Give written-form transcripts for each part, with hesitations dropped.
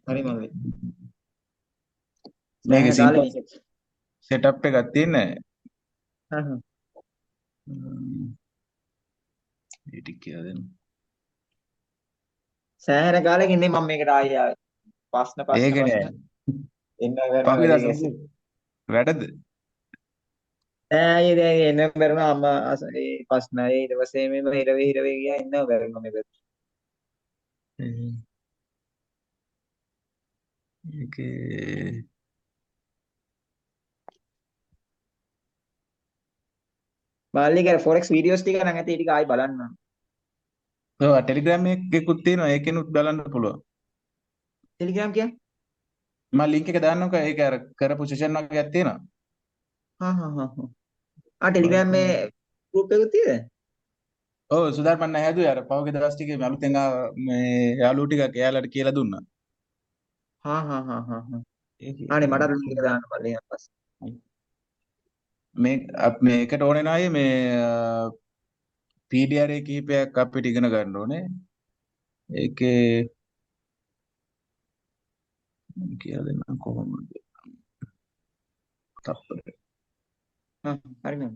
හරි මල්ලි. මේකේ සෑහෙන සිම්පල් කාලෙකින්. සෙටප් එකක් තියෙන්නේ. හ්ම් හ්ම්. ඒ ටික කියලා දෙන්න. සෑහෙන කාලෙකින් නේ මම මේකට ආයෙ ආවේ. ප්‍රශ්න ඒකනේ එන්න කරන පහුගියදා වැඩේ ගැස. සම්පූර්ණ වැඩද? ඈ දැන් එන්න කරන අම්මා ඒ ප්‍රශ්න ඊට පස්සේ මේ හිරවේ ගියා එන්න කරනවා මේ පැත්ත. ඒකේ මල්ලි කර ෆොරෙක්ස් වීඩියෝස් ටික නම් ඇති ටික ආයෙ බලන්න ඕන. ඔව් ටෙලිග්‍රෑම් එකකුත් තියෙනවා ඒකෙනුත් බලන්න පුළුවන්. ටෙලිග්‍රෑම් කියන්නේ? මම ලින්ක් එක දාන්නම්කෝ ඒක අර කරපු සෙෂන් වගේක් තියෙනවා. හා හා හා හා. ටෙලිග්‍රෑම් මේ බලන්න. ගෲප් එකකුත් තියෙද? ඔව් සුධර්මන් හැදුවේ අර පහුගිය දවස් ටිකේ මේ අලුතෙන් මේ යාළුවෝ ටිකක් එයාලට කියලා දුන්නා. හා හා හා හා හා. ඒකේ අනේ මට ලින්ක් එක තියෙනවා. දාන්න මල්ලි ඊට පස්සේ. මේකට ඕනේ නෑ මේ PDRA කිහිපයක් අපිට ඉගෙන ගන්න ඕනේ. ඒකේ කියලා දෙන්න කොහොමද? තප්පරේ. හා හරි නේද?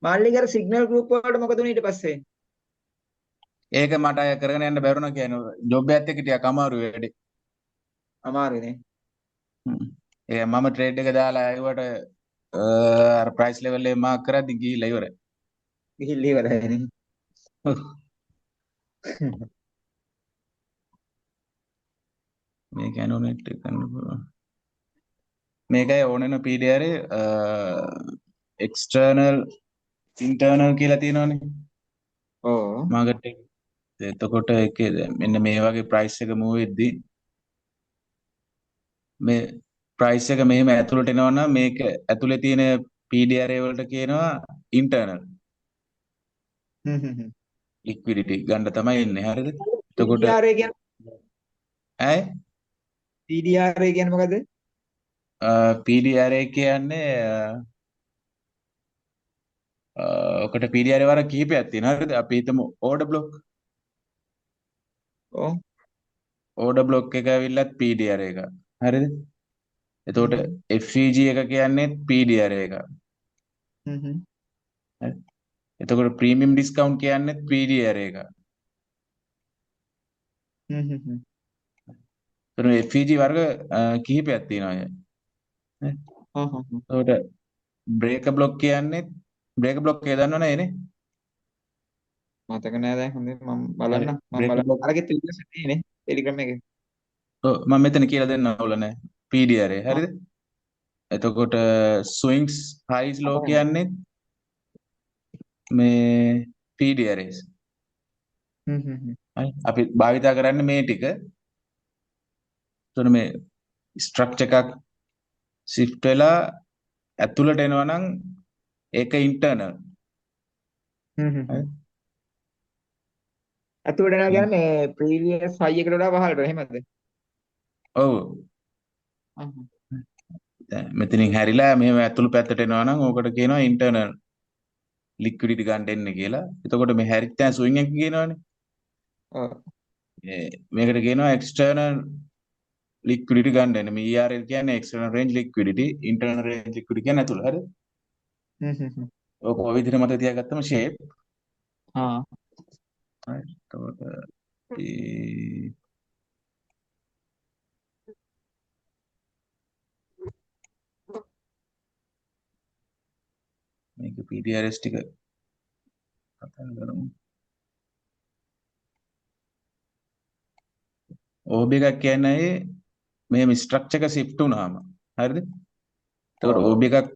මල්ලි කර සිග්නල් ගෲප් වලට මොකද උනේ ඊට පස්සේ? ඒක මට අය කරගෙන යන්න බැරුණා කියන්නේ ජොබ් එකත් එක්ක ටිකක් අමාරු වැඩි. අමාරුනේ. ඒ මම ට්‍රේඩ් එක දාලා ආයුවට අර ප්‍රයිස් ලෙවල් එක මාක් කරද්දි ගිහිල්ලා ඉවරයි. ගිහිල්ලා ඉවරයි නේ. මේක ඇනෝනේට් එක කරන්න පුළුවන්. මේකයි ඕනෙන PDRA එක්ස්ටර්නල් ඉන්ටර්නල් කියලා තියෙනවනේ. ඕ. මාකට් එක. එතකොට ඒකේ මෙන්න මේ වගේ ප්‍රයිස් එක මූව් වෙද්දී මේ ප්‍රයිස් එක මෙහෙම ඇතුළට එනවා නම් මේක ඇතුලේ තියෙන PDRA වලට කියනවා ඉන්ටර්නල් හ්ම් හ්ම් හ්ම්. ලික්විඩිටි ගන්න තමයි එන්නේ. හරිද? එතකොට TDRA කියන්නේ ඈ TDRA කියන්නේ මොකද? PDRA කියන්නේ ඔකට PDRA වර කිහිපයක් තියෙනවා. හරිද? අපි හිතමු ඕඩර් බ්ලොක්. ඔව්. ඕඩර් බ්ලොක් එක ඇවිල්ලත් PDRA එක. හරිද? හ්ම් එතකොට හ්ම්. FEG එක කියන්නේ PDRA එක. හ්ම් හ්ම්. හරි? එතකොට ප්‍රීමියම් ඩිස්කවුන්ට් කියන්නේ PDRA එක. හ්ම් හ්ම් හ්ම්. එතකොට FEG වර්ග කිහිපයක් තියෙනවා අය. නේ? හා හා හා. එතකොට බ්‍රේකර් බ්ලොක් කියන්නේ බ්‍රේකර් බ්ලොක් එක දන්නවනේ නේ? මතක නෑ දැන් හොඳින් මම හරි. බලන්න මම බ්‍රේකර් බලන්න. බ්ලොක් අරගෙත් වීඩියෝස් තියෙන්නේ ටෙලිග්‍රෑම් එකේ. ඔව් මම මෙතන කියලා දෙන්න ඕල නෑ. PDRA හා හරිද? එතකොට ස්විංග්ස් හයිස් ලෝ මතක නෑ. කියන්නේ මේ PDRAs. හ්ම් හ්ම් හ්ම්. හරි? අපි භාවිතා කරන්නේ මේ ටික. එතකොට මේ ස්ට්‍රක්චර් එකක් shift වෙලා ඇතුළට එනවා නම් ඒක ඉන්ටර්නල්. හ්ම් හ්ම් හරි? හ්ම්. අතුවට යනවා කියන්නේ මේ ප්‍රීවියස් හයි එකට වඩා පහළට එහෙමද? ඔව්. හා හා. දැන් මෙතනින් හැරිලා මෙහෙම ඇතුළු පැත්තට එනවා නම් ඕකට කියනවා ඉන්ටර්නල් ලික්විඩිටි ගන්න එන්නේ කියලා. එතකොට මේ හැරිච්ච තැන ස්විං එක කියනවනේ. ඔව්. මේකට කියනවා එක්ස්ටර්නල් ලික්විඩිටි ගන්න එන්නේ. මේ ERL කියන්නේ external Range liquidity, internal Range liquidity කියන්නේ ඇතුළ. හරිද? හ්ම් හ්ම් හ්ම්. ඔක ඔය විදිහට මතක තියාගත්තම ෂේප්. ආ. හරි. එතකොට ඒ මේක PDRS ටික කතා කරමු. OB එකක් කියන්නේ මෙහෙම ස්ට්‍රක්චර් එක shift වුණාම. හරිද? එතකොට ඔව්. OB එකක්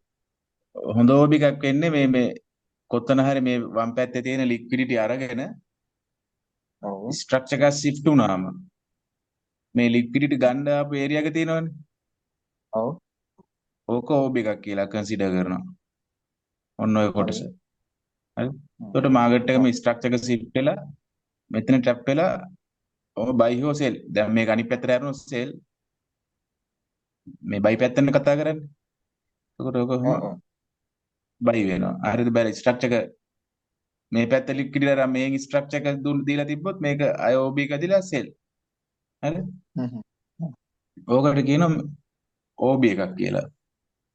හොඳ OB එකක් වෙන්නේ මේ කොතන හරි මේ වම් පැත්තේ තියෙන ලික්විඩිටි අරගෙන ඔව්. ස්ට්‍රක්චර් එක shift වුණාම මේ ලික්විඩිටි ගන්න ආපු ඒරියා එක තියෙනවනේ. ඔව්. ඕක OB එකක් කියලා කන්සිඩර් කරනවා. ඔන්න ඔය හරි. කොටස. හරි. හ්ම්. එතකොට මාකට් එකම ඔව්. ස්ට්‍රක්චර් එක shift වෙලා මෙතන ටැප් වෙලා ඔය බයි හෝ සෙල්. දැන් මේක අනිත් පැත්තට යනවා සෙල්. මේ බයි පැත්තෙන් කතා කරන්නේ. එතකොට ඔක ඔව් කොහොම ඔව්. බයි වෙනවා. හරිද? බැරි ස්ට්‍රක්චර් එක මේ පැත්ත ලික්විඩ් ඉලා මේන් ස්ට්‍රක්චර් එක දීලා තිබ්බොත් මේක IOB එක දීලා සෙල්. හරිද? හ්ම් හ්ම්. ඕකට කියනවා OB එකක් කියලා.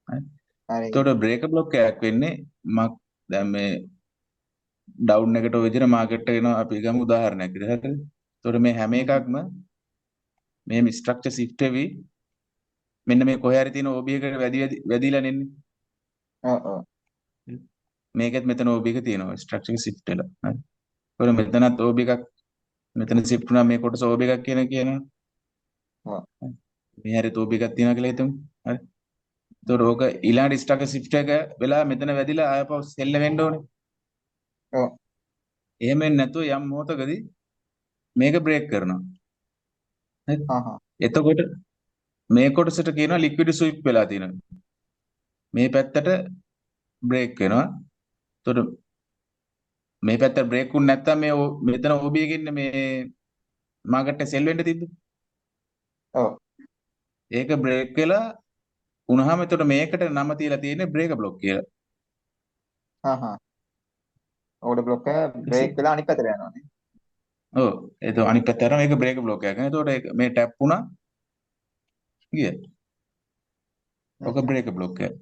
හරි. හරි. එතකොට බ්‍රේකර් බ්ලොක් එකක් වෙන්නේ දැන් මේ ඩවුන් එකට ඔය විදිහට මාකට් එක එනවා අපි ගමු උදාහරණයක් විදිහට. හරිද? එතකොට මේ හැම එකක්ම මේ ස්ට්‍රක්චර් shift වෙවි මෙන්න මේ කොහේ හරි තියෙන OB එකට වැදිලා නෙන්නේ. ඔව් ඔව්. මේකෙත් මෙතන OB එක තියෙනවා ස්ට්‍රක්චර් එක shift වෙලා. හරි. එතකොට මෙතනත් OB එකක් මෙතන shift වුණා මේ කොටස OB එකක් කියනවා. ඔව්. මේ හැරෙත් OB එකක් තියෙනවා කියලා හිතමු. හරි. එතකොට ඕක ඊළඟ ස්ට්‍රක්චර් shift එක වෙලා මෙතන වැදිලා ආයපහු සෙල් වෙන්න ඕනේ. ඔව්. එහෙම වෙන්නේ නැතුව යම් මොහොතකදී මේක බ්‍රේක් කරනවා. හරි. හා හා. එතකොට මේ කොටසට කියනවා ලික්විඩ් ස්විප් වෙලා තියෙනවා. මේ පැත්තට බ්‍රේක් වෙනවා. එතකොට මේ පැත්ත බ්‍රේක් වුනේ නැත්තම් මෙතන OB එකේ ඉන්නේ මේ මාකට් එක සෙල් වෙන්න තිබ්බේ. ඔව්. ඒක බ්‍රේක් වෙලා උනහම එතකොට මේකට නම තියලා තියෙන්නේ බ්‍රේක් බ්ලොක් කියලා. හා හා. ඕඩර් බ්ලොක් එක බ්‍රේක් වෙලා අනිත් පැත්තට යනවා නේ. ඔව් එතකොට අනිත් පැත්තට මේක බ්‍රේක් බ්ලොක් එකක්. එතකොට ඒක මේ ටැප් වුණා ගිය. ඔක බ්‍රේක් බ්ලොක් එක.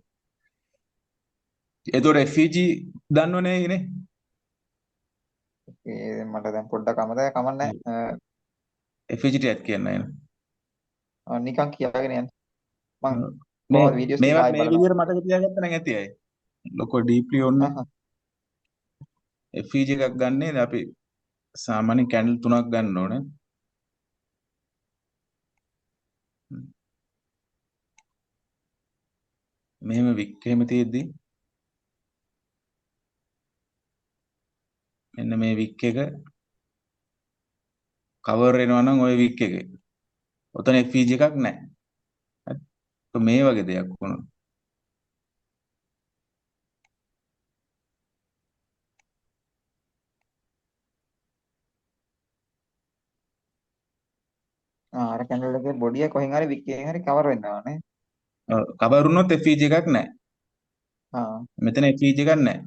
එතකොට FEG දන්නවනේ නේ. ඒ මට දැන් පොඩ්ඩක් අමතකයි කමන්නේ. FEG ටිකක් කියන්න එන. නිකන් කියාගෙන යන්න. මම මේ කොහොමද වීඩියෝස් ටික මේවත් ආයි මේ බලනවා. විදිහට මතක තියාගත්තා නම් ඇති අය. ලොකෝ ඩීප්ලි ඔන්න හා හා. FEG එකක් ගන්නේ අපි සාමාන්‍යයෙන් කැන්ඩල් 3ක් ගන්න ඕනේ. මෙහෙම වික් එහෙම තියෙද්දි මෙන්න මේ වික් එක කවර් වෙනවා නම් ওই වික් එකේ. ඔතන FEG එකක් නැහැ. හරි. මේ වගේ දෙයක් වුණා. අර කැන්ඩල් එකේ බොඩිය කොහෙන් හරි වික්කෙන් හරි කවර් වෙනවා නේ. කවර් වුණොත් FEG එකක් නැහැ. ආ. මෙතන FEG එකක් නැහැ.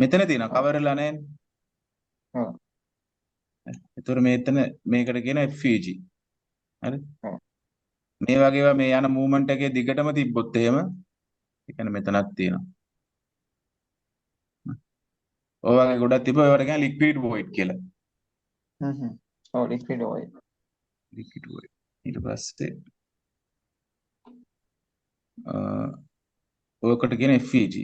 මෙතන තියෙනවා ඔව්. කවර් වෙලා නැහැ. ඔව්. ඒතර මෙතන මේකට කියන FEG. හරි. ඔව්. මේ වගේ ඒවා මේ යන මූවමන්ට් එකේ දිගටම තිබ්බොත් එහෙම ඒ කියන්නේ මෙතනක් තියෙනවා. ඔය වගේ ගොඩක් තිබ්බ ඒවට කියන ලික්විඩ් වොයිඩ් කියලා. හ්ම් හ්ම්. ඔව් ලික්විඩ් ඔය. Liquid void. ඊට පස්සේ ඔයකට කියන FEG.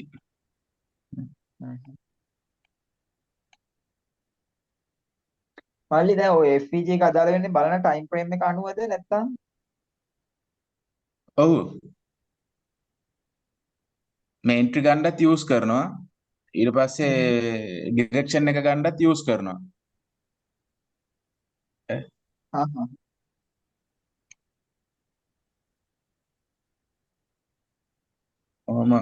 මල්ලි දැන් ඔය FPG එක අදාළ වෙන්නේ බලන ටයිම් ෆ්‍රේම් එක අනුවද නැත්නම්? ඔව්. මේ එන්ට්‍රි ගන්නත් යූස් කරනවා. ඊට පස්සේ ඩිරෙක්ෂන් එක ගන්නත් යූස් කරනවා. හා හා. ඔහොම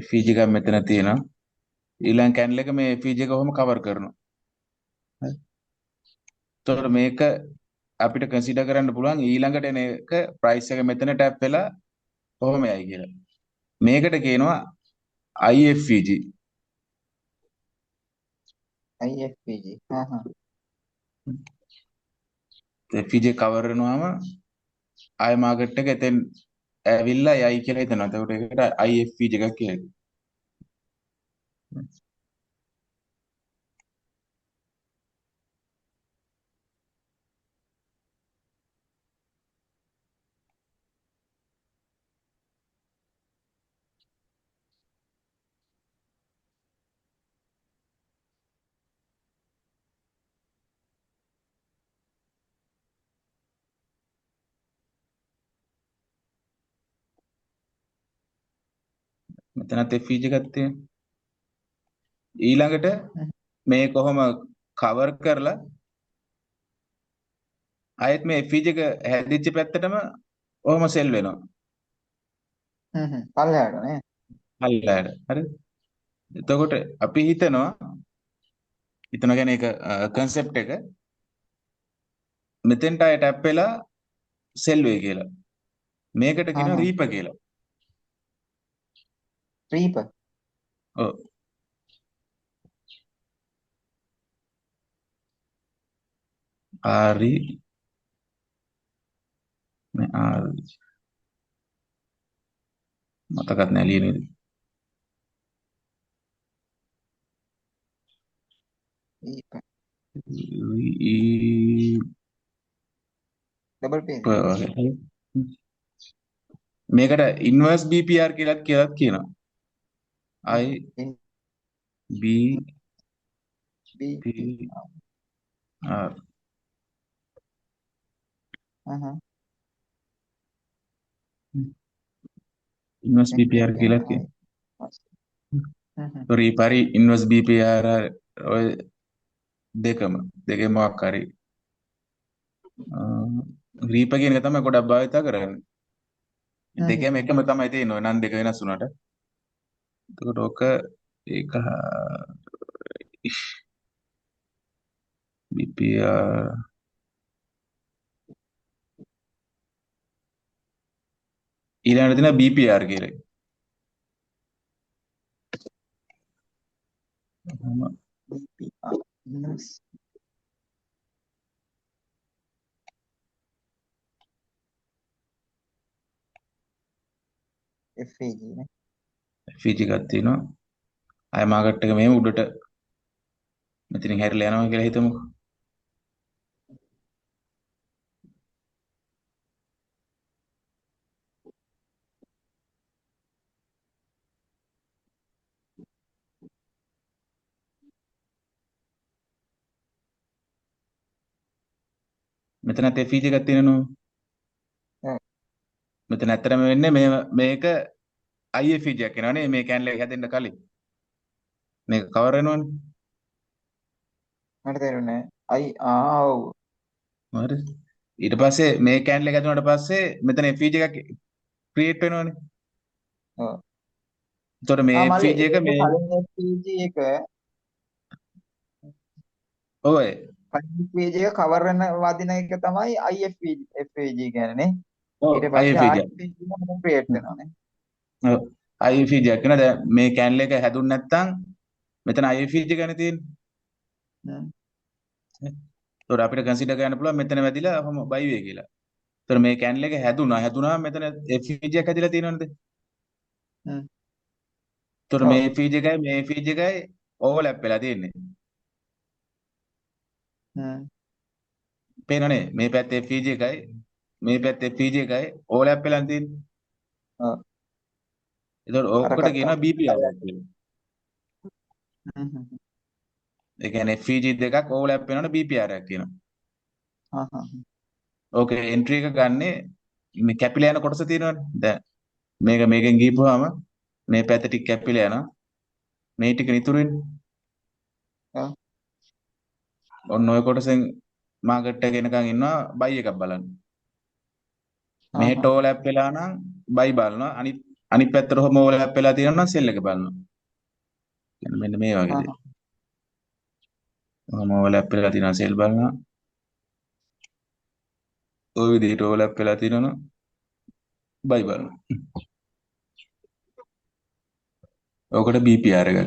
FEG එකක් මෙතන තියෙනවා. ඊළඟ කැන්ඩල් එක මේ FEG එක ඔහොම කවර් කරනවා. හරි. එතකොට මේක අපිට කන්සිඩර් කරන්න පුළුවන් ඊළඟට එන එක ප්‍රයිස් එක මෙතන ටැප් වෙලා කොහොම යයි කියලා. මේකට කියනවා IFEG. IFPG. හා හා. FEG කවර් වෙනවාම ආය මාකට් එක එතෙන් ඇවිල්ලා යයි කියලා හිතනවා. එතකොට ඒකට IFEG එකක් කියනවා. මෙතනත් FEG එකක් තියෙනවා. ඊළඟට මේ කොහොම කවර් කරලා ආයෙත් මේ FEG එක හැදිච්ච පැත්තටම ඔහොම සෙල් වෙනවා. හ්ම් හ්ම්. පල්ලෙහාට නේ. හල්ලාට. හරිද? එතකොට අපි හිතනවා කියන්නේ ඒක concept එක මෙතෙන්ට ආය ටැප් වෙලා සෙල් වෙයි කියලා. මේකට කියනවා හා. රීපර් කියලා. රීප. ඔව්. ආරි මේ ආරි මතකත් නෑ ලියන්නේ. රීප. ඊ ඩබල් පේ. වගේ. මේකට ඉන්වර්ස් BPR කියලාත් කියනවා. I in B B P P. R inverse BPR එක්කෙන් කියලාත් ආයි. කියනවා. රීපරි ඉන්වර්ස් BPR ඔය දෙකෙන් මොකක් හරි රීප කියන එක තමයි ගොඩක් භාවිත කරන්නේ. දෙකම එකම තමයි තියෙන්නේ නම් දෙක වෙනස් වුණාට. එතකොට ඔක ඒක BPR ඊළඟට තියෙනවා BPR කියලා. BPR. ඉන්වර්ස්. FAG නේ. FG එකක් තියෙනවා. ආය මාකට් එක මෙහෙම උඩට මෙතනින් හැරිලා යනවා කියලා හිතමුකෝ. මෙතනත් FG එකක් තියෙනවා. ඔව්. මෙතන ඇත්තටම වෙන්නේ මේක IFG එකක් වෙනවනේ මේ කැන්ඩල් එක හැදෙන්න කලින්. මේක කවර් වෙනවනේ. මට තේරුණේ අයි ඔව්. හරිද? ඊට පස්සේ මේ කැන්ඩල් එක හැදුනාට පස්සේ මෙතන FG එකක් ක්‍රියේට් වෙනවනේ. ඔව්. එතකොට මේ මල්ලි FG එක ඒක මේ කලින් FAG එක ඔය කලින් FAG එක කවර් වෙන වදින එක තමයි IFAG FAG කියන්නේ නේ. ඔව් ඊට පස්සේ IFG. RFAG එක ක්‍රියේට් වෙනවා නේ. ඔව් IFG එක නේ දැන් මේ කැන්ඩල් එක හැදුන්නේ නැත්නම් මෙතන IFG ගන්න තියෙන්නේ. හ්ම්. ඒතකොට අපිට කන්සිඩර් කරන්න පුළුවන් මෙතන වැදිලා කොහොම බයි වේ කියලා. ඒතකොට මේ කැන්ඩල් එක හැදුනා මෙතන FG එකක් හැදිලා තියෙනවනේ. හ්ම්. ඒතකොට ඔව්. මේ FG එකයි මේ FG එකයි ඕවර්ලැප් වෙලා තියෙන්නේ. හ්ම්. පේනවනේ මේ පැත්තේ FG එකයි මේ පැත්තේ FG එකයි ඕවර්ලැප් වෙලා තියෙන්නේ. ඔව්. ඒතකොට ඕකට අරකට කියනවා BPR එකක් කියලා. හ්ම් හ්ම්. ඒ කියන්නේ FG දෙකක් ඕවර්ලැප් වෙනවනේ BPR එකක් කියනවා. හා හා. ඕකේ එන්ට්‍රි එක ගන්නෙ මේ කැපිලා යන කොටස තියෙනවනේ. දැන් මේකෙන් ගිහපුවාම මේ පැත්ත ටික කැපිලා යනවා. මේ ටික ඉතුරු වෙන්නේ. ඔව්. ඔන්න ඔය කොටසෙන් මාකට් එක එනකන් ඉන්නවා බයි එකක් බලන්න. හා මෙහෙට හා. ඕවර්ලැප් වෙලා නම් බයි බලනවා. අනිත් පැත්තට ඔහොම ඕවර්ලැප් වෙලා තියෙනවා නම් සෙල් එක බලනවා. කියන්නේ මෙන්න මේ වගේ හා දේ. හා. ඔහොම ඕවර්ලැප් වෙලා තියෙනවා සෙල් බලනවා. ඔය විදිහට ඕවර්ලැප් වෙලා තියෙනවා නම් බයි බලනවා. ඕකට BPR එකක්.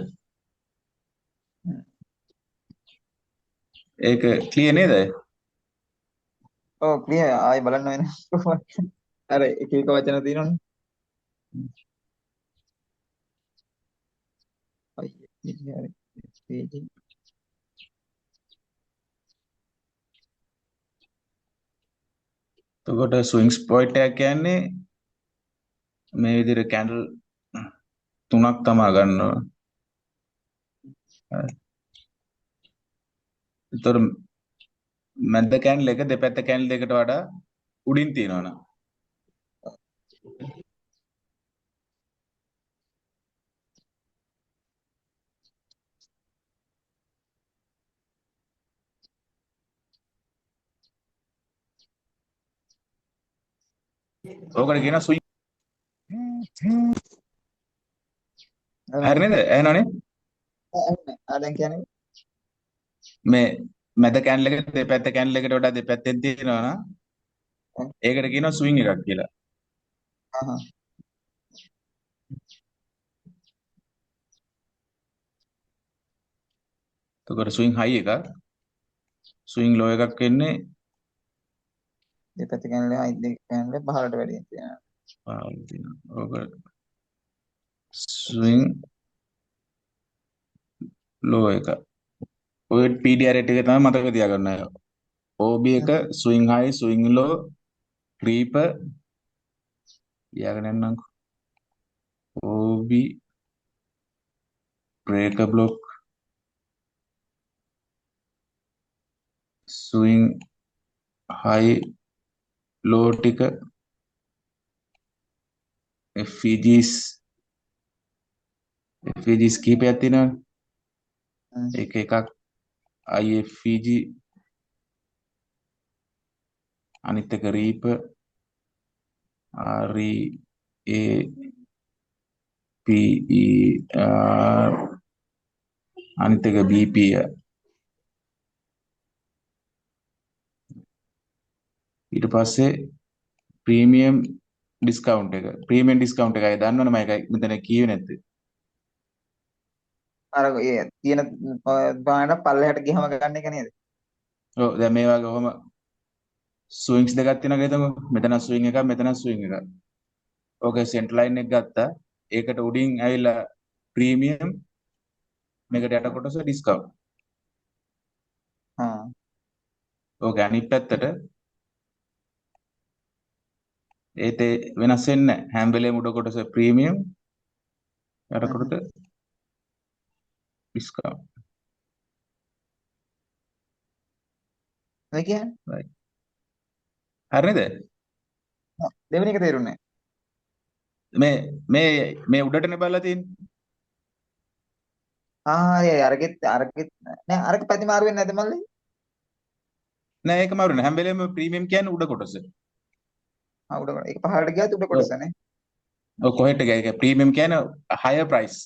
ඒක ක්ලියර් නේද? ඔව් ක්ලියර්. ආයි බලන්න වෙන අර එක එක වචන තියෙනවනේ. අයි BPR FAG. එතකොට ස්විංග්ස් පොයින්ට් එක කියන්නේ මේ විදිහට කැන්ඩල් තුනක් තමයි ගන්නවා. ඒතර මැද කැන්ඩල් එක දෙපැත්ත කැන්ඩල් දෙකට වඩා උඩින් තියෙනවා නම් ඕකට කියනවා ස්විං. හරි නේද? එහෙනවනේ. දැන් කියන්නේ මේ මැද කැන්ඩල් එක දෙපැත්ත කැන්ඩල් එකට වඩා දෙපැත්තෙන් තියෙනවා නම් ඒකට කියනවා ස්විං එකක් කියලා. හා හා. එතකොට ස්විං හයි එකක්, ස්විං ලෝ එකක් වෙන්නේ දෙපැත්ත කැනල අයිත් දෙක කැනල පහළට වැඩි තියෙනවා. පහළ තියෙනවා. ඔක ස්විං ලෝ එක. ඔය PDR රේට් එක තමයි මතක තියාගන්න. OB එක ස්විං හයි, ස්විං ලෝ, ක්‍රීප තියාගෙන යන්නම්කො. OB බ්‍රේක බ්ලොක්, ස්විං හයි ලෝ ටික, FVGs කීපයක් තියෙනවා. එක එකක් IFVG, අනිත් එක රීප, REAPER, අනිත් එක BP. ඊට පස්සේ ප්‍රීමියම් ඩිස්කවුන්ට් එක. ප්‍රීමියම් ඩිස්කවුන්ට් එකයි දන්නවනේ මම එකයි මෙතන කියුවේ නැද්ද? අර ඒ තියෙන බාන පල්ලෙහාට ගියම ගන්න එක නේද? ඔව් දැන් මේ වගේ කොහොම ස්විංස් දෙකක් තියෙනවා කියලා හිතමු. මෙතන ස්විං එකක්, මෙතන ස්විං එකක්. ඕකේ සෙන්ටර් ලයින් එක ගත්තා. ඒකට උඩින් ඇවිල්ලා ප්‍රීමියම්, මේකට යට කොටස ඩිස්කවුන්ට්. හා. ඕකේ අනිත් පැත්තට ඒත් වෙනස් වෙන්නේ නැහැ. හැම වෙලේම උඩ කොටස ප්‍රීමියම්, යට කොටස ඩිස්කවුන්ට්. මේ කියන්නේ right. හරිද? දෙවෙනි එක තේරුන්නේ මේ උඩටනේ බලලා තියෙන්නේ. අරගෙත් නෑ අරක පැති මාරු වෙන්නේ නැද්ද මල්ලි? නෑ ඒක මාරු නෑ. හැම වෙලේම ප්‍රීමියම් කියන්නේ උඩ කොටස. උඩ ඒක පහළට ගියත් උඩ කොටසනේ. ඔව් කොහෙට ගියා? ඒක ප්‍රීමියම් කියන්නේ higher price.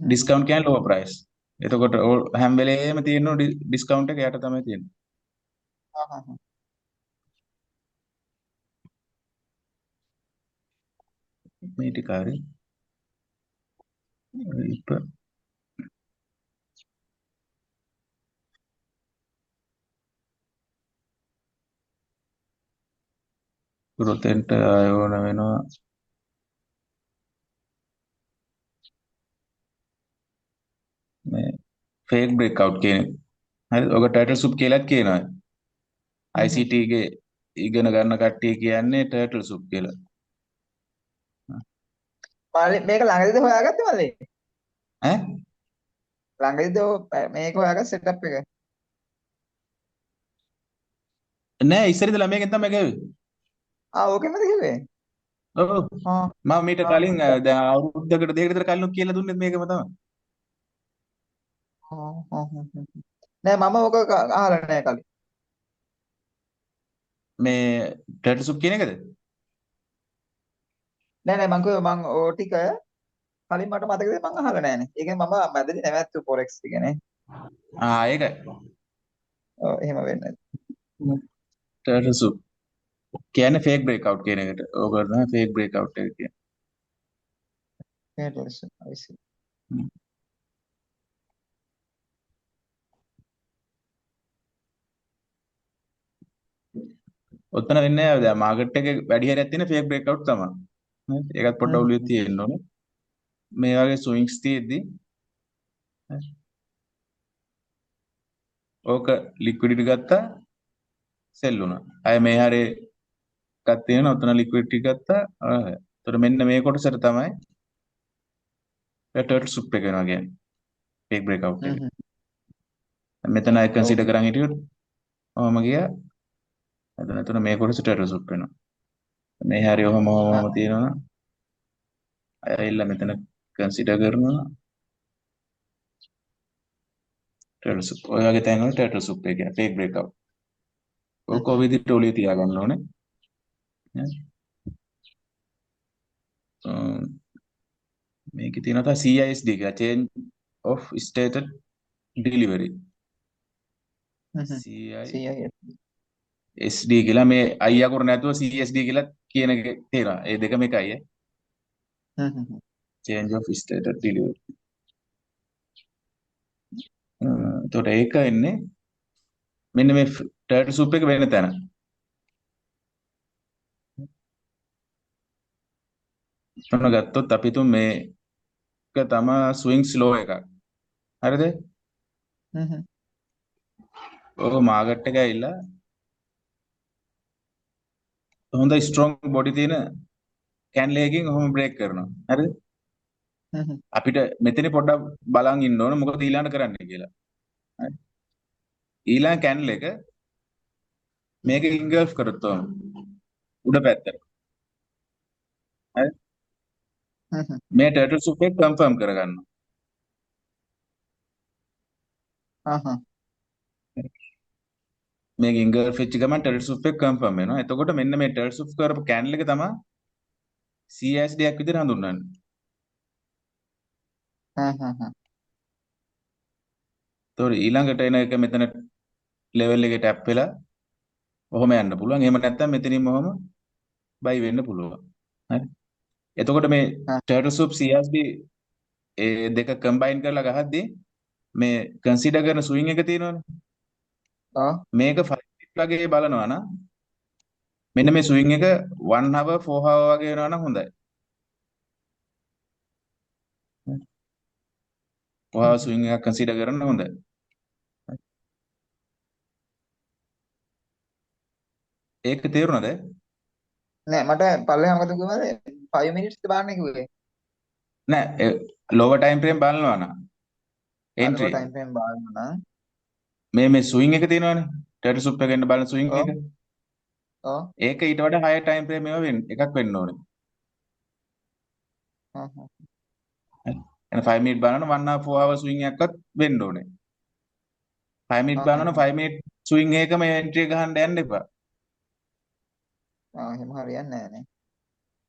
ඩිස්කවුන්ට් කියන්නේ lower price. එතකොට හැම වෙලේම තියෙන ඩිස්කවුන්ට් එක යට තමයි තියෙන්නේ. මේ ටික හරි. රොතෙන්ට ආයෝන වෙනවා. මේ ෆේක් බ්‍රේක්අවුට් කියන හරි. ඔක ටර්ටල් සුප් කියලාත් කියනවා. ICT ගේ ඉගෙන ගන්න කට්ටිය කියන්නේ ටර්ටල් සුප් කියලා. මල්ලි මේක ළඟදිද හොයාගත්තේ මල්ලි? ඈ ළඟදිද මේක හොයාගත්ත සෙටප් එක? නෑ ඉස්සර ඉඳලා මේකෙන් තමයි ගාවේ. ඕකෙමද කිව්වේ? ඔව් මම මීට කලින් දැන් අවුරුද්දකට දෙකකට විතර කලින් කියලා දුන්නේ මේකම තමයි. නෑ මම ඕක අහලා නෑ කලින්. මේ ටර්ටල් සුප් කියන එකද? නෑ මං කිව්වා මං ඕ ටික කලින් මට මතකද මං අහලා නෑනේ. ඒ කියන්නේ මම මැදදී නැවැත්තු forex ටිකනේ. ඒකයි. ඔව් එහෙම වෙන්නේ. ටර්ටල් සුප් කියන්නේ ෆේක් බ්‍රේක්අවුට් කියන එකට. ඕක තමයි ෆේක් බ්‍රේක්අවුට් එක කියන්නේ. I see. ඔතන වෙන්නේ නැහැ. දැන් මාකට් එකේ වැඩි හරියක් තියෙන ෆේක් බ්‍රේක්අවුට් තමයි. ඒකත් පොඩ්ඩක් ඔළුවේ තියෙන්න ඕනේ. මේ වගේ ස්විංග්ස් තියෙද්දි ඕක ලික්විඩිටි ගත්තා සෙල් වුණා. අය මේ හැරේ එකක් තියෙනවා. ඔතන ලික්විඩිටි ගත්තා. ඒතර මෙන්න මේ කොටසට තමයි ටර්ටල් සුප් එක වෙනවා කියන්නේ. ෆේක් බ්‍රේක්අවුට් එක. මෙතන අය කන්සිඩර් කරන් හිටියොත් ඔහම ගියා. එතන මේ කොටස ටර්ටල් සුප් වෙනවා. මේ හැරේ ඔහම තියෙනවා. අය ඇවිල්ලා මෙතන කන්සිඩර් කරනවා ටර්ටල් සුප්. ඔය වගේ තැන් වල ටර්ටල් සුප් එක කියන්නේ ෆේක් බ්‍රේක්අවුට්. ඔක විදිහට ඔලිය තියාගන්න ඕනේ. මේකේ තියෙනවා තමයි CISD කියලා change of stated delivery. CISD කියලා මේ I අකුර නැතුව CSD කියලා කියන එක තියෙනවා. ඒ දෙකම එකයි change of stated delivery. එතකොට ඒක එන්නේ මෙන්න මේ ටර්ටල් සූප් එක වෙන තැන. ඔන්න ගත්තොත් අපි තුන් මේක තමයි ස්විං ස්ලෝ එකක්. හරිද? හ්ම් හ්ම්. ඔක මාකට් එක ඇවිල්ලා හොඳ ස්ට්‍රොං බොඩි තියෙන කැන්ඩල් එකකින් ඔහොම බ්‍රේක් කරනවා. හරිද? හ්ම් හ්ම්. අපිට මෙතන පොඩ්ඩක් බලන් ඉන්න ඕන මොකද ඊළඟට කරන්න කියලා. හරි. ඊළඟ කැන්ඩල් එක මේක ඉන්ගල්ෆ් කරත් උඩ පැත්තට. හරි. හ්ම් හ්ම්. මේ ටර්ටල් සූප් එක කන්ෆර්ම් කරගන්නවා. ආහා. මේක ඉන්ගල්ෆ් වෙච්ච ගමන් ටර්ටල් සූප් එක කන්ෆර්ම් වෙනවා. එතකොට මෙන්න මේ ටර්ටල් සූප් කරපු කැන්ඩල් එක තමයි CSD එකක් විදිහට හඳුන්වන්නේ. හ්ම් හ්ම් හ්ම්. ඒතකොට ඊළඟට එන එක මෙතන ලෙවල් එකේ ටැප් වෙලා ඔහොම යන්න පුළුවන්. එහෙම නැත්නම් මෙතනින්ම ඔහොම බයි වෙන්න පුළුවන්. හරි. එතකොට මේ ආ. ටර්ටල් සූප් CSD ඒ දෙක කම්බයින් කරලා ගහද්දී මේ කන්සිඩර් කරන ස්විං එක තියෙනවනේ. ආ. මේක 5 minute වගේ බලනවා නම් මෙන්න මේ ස්විං එක 1 hour 4 hour වගේ වෙනවා නම් හොඳයි. 4 හ්ම් hour හ්ම්. ස්විං එකක් කන්සිඩර් කරන්න හොඳයි. ඒක තේරුණාද? නෑ මට පල්ලෙහා මොකද කිව්වද 5 minutes ද බලන්න කිව්වේ. නෑ ලෝවර් ටයිම් ෆ්‍රේම් බලනවා නම් අරව එන්ට්‍රි ටයිම් ෆ්‍රේම් බලන්න නම් මේ ස්විං එක තියෙනවනේ ටර්ටල් සූප් එකෙන් බලන ස්විං ඔව් එක ඔව්. ඒක ඊට වඩා higher time frame එකක් වෙන්න ඕනේ. හ්ම් හ්ම්. හරි. එහෙනම් 5 minute බලනවා 1 hour 4 hour ස්විං එකක්වත් වෙන්න ඕනේ. 5 minute හ්ම් හ්ම්. බලනවා 5 minute ස්විං එකකම එන්ට්‍රි එක ගහන්න යන්න එපා. ආ එහෙම හරියන්නේ නෑනේ.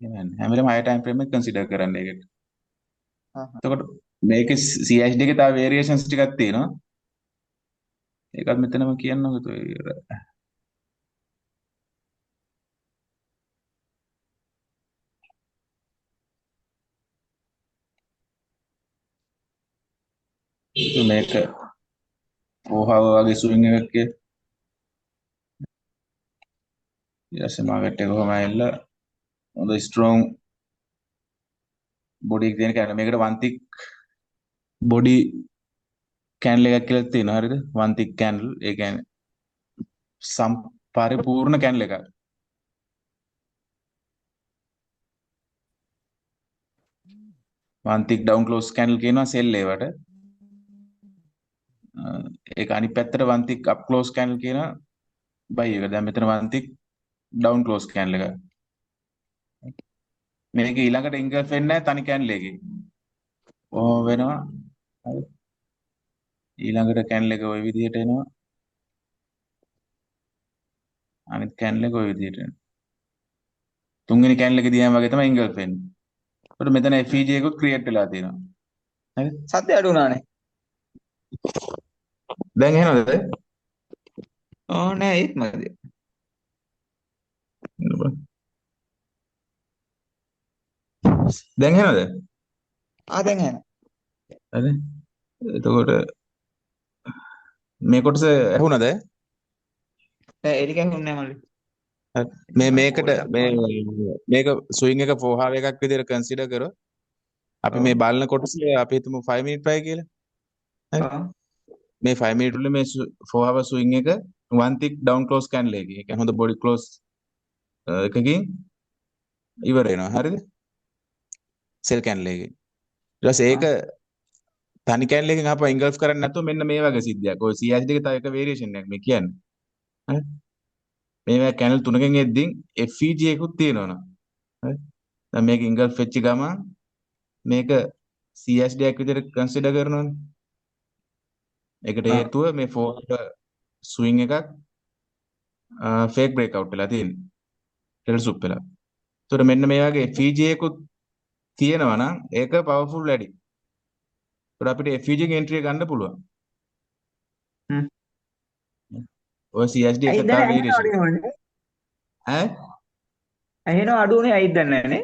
එහෙනම් හැම වෙලේම higher time frame එක consider කරන්න ඒකට. හ්ම් හ්ම්. එතකොට මේකේ CHD එකේ තව variations ටිකක් තියෙනවා. ඒකත් මෙතනම කියන්නකෝ. මේක 4 hour වගේ ස්විං එකක් ඊට පස්සේ මාකට් එක කොහම ඇවිල්ලා හොඳ ස්ට්‍රෝං බොඩි එක තියෙන කැන්ඩල් මේකට one thick බොඩි කැන්ඩල් එකක් කියලා තියෙනවා හරිද one thick කැන්ඩල් ඒ කියන්නේ පරිපූර්ණ කැන්ඩල් එකක් one thick down close candle කියනවා සෙල් ඒවට ඒක අනිත් පැත්තට one thick up close candle කියනවා බයි එක දැන් මෙතන one thick down close candle එක මේක ඊළඟට ඉන්ගල්ෆ් වෙන්නේ නැහැ තනි කැන්ඩල් එකකින් ඔහොම වෙනවා හරි ඊළඟට කැන්ඩල් එක ওই විදිහට එනවා අනිත් කැන්ඩල් එක ওই විදිහට එනවා තුන්වෙනි කැන්ඩල් එක දිහාම වගේ තමයි ඉන්ගල්ෆ් වෙන්නේ ඒකට මෙතන FEG එකකුත් ක්‍රියේට් වෙලා තියෙනවා හරි සද්ද අඩු වුණානේ. දැන් එනවද ඕ නෑ ඒත් මදි. දැන් එනවද ආ දැන් එනවා. හරි එතකොට මේ කොටස ඇහුණද නෑ ඒක ඇහුන්නේ නෑ මල්ලි. මේ මම මේකට කෝල් එකක් වань. මේක ස්විං එක ෆෝහාව එකක් විදිහට කන්සිඩර් කරොත් අපි ඔව්. මේ බලන කොටස අපි හිතමු 5 මිනිත් වයි කියලා හරි ඔව්. මේ 5 මිනිත් වල මේ ෆෝහාව ස්විං එක one thick down close candle එකකින් ඒ කියන්නේ හොඳ බොඩි ක්ලෝස් එකකින් ඉවර වෙනවා හරිද සෙල් කැන්ඩල් එකකින් ඊට පස්සේ ඒක තනි කැන්ඩල් එකකින් ආපහු ඉන්ගල්ෆ් කරන්නේ නැතුව මෙන්න මේ වගේ සිද්ධියක් ඔය CH දෙකේ තව එක වේරියේෂන් එකක් මේ කියන්නේ හරි මේ කැන්ඩල් තුනකින් එද්දී FEG එකකුත් තියෙනවනේ හරි දැන් මේක ඉන්ගල්ෆ් වෙච්ච ගමන් මේක CSD එකක් විදිහට කන්සිඩර් කරනවනේ. ඒකට ආ. හේතුව මේ ෆෝර්වර්ඩ් ස්විං එකක් ෆේක් බ්‍රේක් අවුට් වෙලා තියෙන්නේ. ටෙල් සුප් වෙලා. ඒතකොට මෙන්න මේ වගේ FEG එකකුත් තියෙනවා නම් ඒක පවර්ෆුල් වැඩි. ඒතකොට අපිට FEG එකේ එන්ට්‍රි එක ගන්න පුළුවන්. හ්ම්. ඔය CSD එක ඇයි තව දැන් ඇහෙනව වේරියේෂන්. අඩු වෙනවනේ. ඈ ඇහෙනව අඩු වුණේ ඇයිද දන්නේ නැහනේ.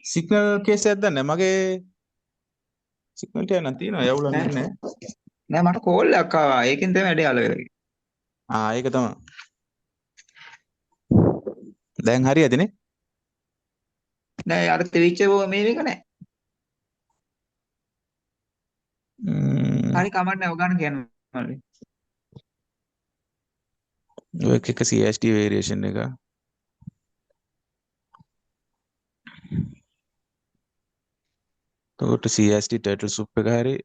සිග්නල් කේස් එකක් දන්නේ මගේ සිග්නල් ටික නම් තියෙනවා යවුලක් ඈ නැහැ. නෑ මට කෝල් එකක් ආවා. ඒකෙන් තමයි වැඩේ අල වෙලා. ඒක තමයි. දැන් හරියදනේ? නෑ අර තිරිච්ච මේක නෑ. හරි කමක් නෑ ඔගාන කියන්න මල්ලි. ඔය එක CST වේරියේෂන් එක. එතකොට CST turtle soup එක හරි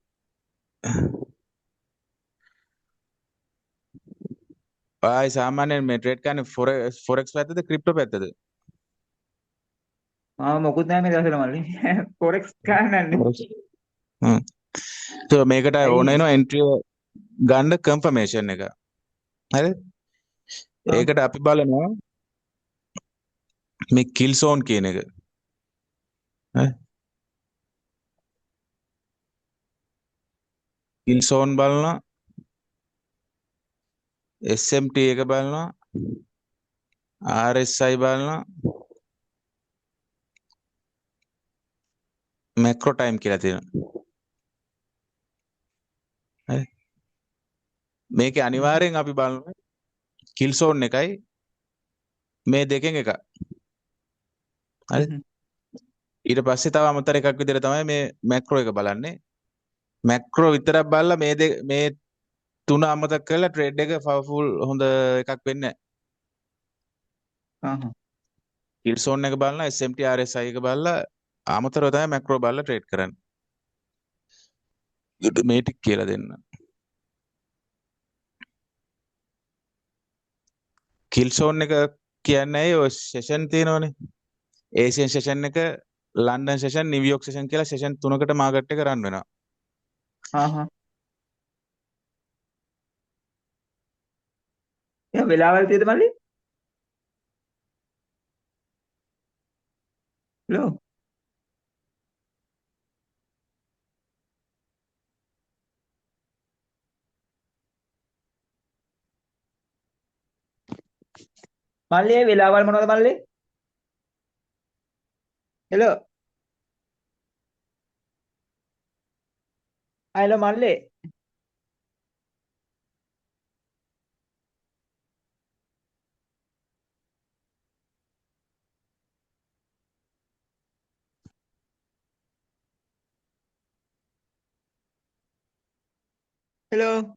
ආයි සාමාන්‍යයෙන් මේ ට්‍රේඩ් කරන්නේ forex පැත්තද ක්‍රිප්ටෝ පැත්තද? මොකුත් නෑ මේ දවස්වල මල්ලි. ෆොරෙක්ස් ගන්නන්නේ. Forex. හ්ම්. so මේකට ඕන ඇයි? වෙනවා entry ගන්න confirmation එක. හරිද? ඒකට අපි බලනවා මේ kill zone කියන එක. හරි? kill zone බලනවා SMT එක බලනවා RSI බලනවා macro time කියලා තියෙනවා. හරි? මේකේ අනිවාර්යෙන් අපි බලනවා kill zone එකයි මේ දෙකෙන් එක. හරි? ඊට පස්සේ තව අමතර එකක් විදිහට තමයි මේ macro එක බලන්නේ. macro විතරක් බලලා මේ තුන අමතක කරලා ට්‍රේඩ් එක පවර්ෆුල් හොඳ එකක් වෙන්නේ නැහැ. kill zone එක බලලා SMT RSI එක බලලා අමතරව තමයි macro බලලා ට්‍රේඩ් කරන්නේ. මේ ටික කියලා දෙන්න. kill zone එක කියන්නේ ඔය සෙෂන් තියෙනවනේ. ඒසියන් සෙෂන් එක, ලන්ඩන් සෙෂන්, නිව්යෝක් සෙෂන් කියලා සෙෂන් තුනකට මාකට් එක රන් වෙනවා. එහෙනම් වෙලාවල් තියෙද මල්ලි? හලෝ. මල්ලි ඒ වෙලාවල් මොනවද මල්ලි? හෙලෝ. හෙලෝ මල්ලි. හෙලෝ.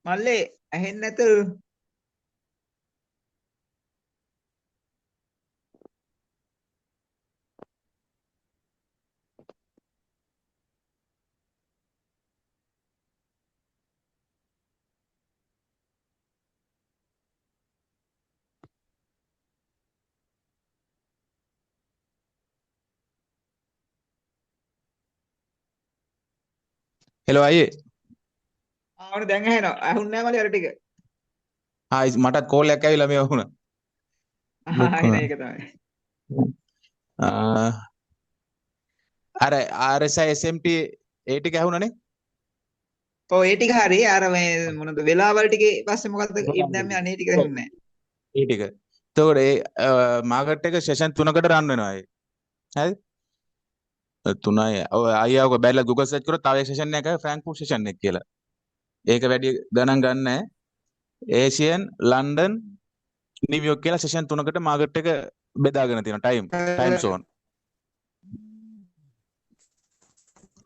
මල්ලි ඇහෙන්නේ නැතු. හෙලෝ අයියේ. ඔන්න දැන් ඇහෙනවා. ඇහුන්නේ නැහැ මල්ලි අර ටික. මටත් කෝල් එකක් ඇවිල්ලා මේ වුණා. බුක් එන ඒක තමයි. අර RSI SMT ඒ ටික ඇහුණානේ. ඔව් ඒ ටික හරි. අර මේ මොනද වෙලාවල් ටිකේ පස්සේ මොකද්ද දැන් මේ අනේ ටික ඇහුන්නේ නැහැ. ඒ ටික. එතකොට ඒ මාකට් එක සෙෂන් 3කට රන් වෙනවා ඒ. හරි? 3යි. ඔය අයියා ඔක බැලලා Google search කරොත් තව සෙෂන් එකයි ෆ්‍රැන්ක්ෆර්ට් සෙෂන් එක කියලා. ඒක වැඩි ගණන් ගන්න නැහැ. ඒසියන්, ලන්ඩන්, නිව්යෝක් කියලා සෙෂන් 3කට මාකට් එක බෙදාගෙන තියෙනවා ටයිම් සෝන්.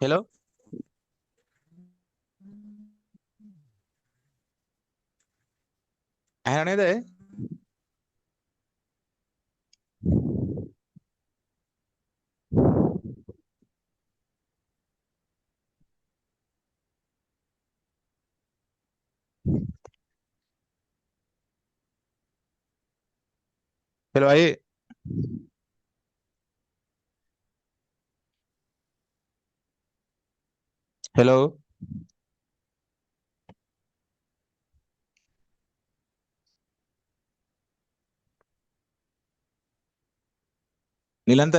හෙලෝ. ඇහෙනව නේද? හෙලෝ අයියේ. හෙලෝ. නිලන්ත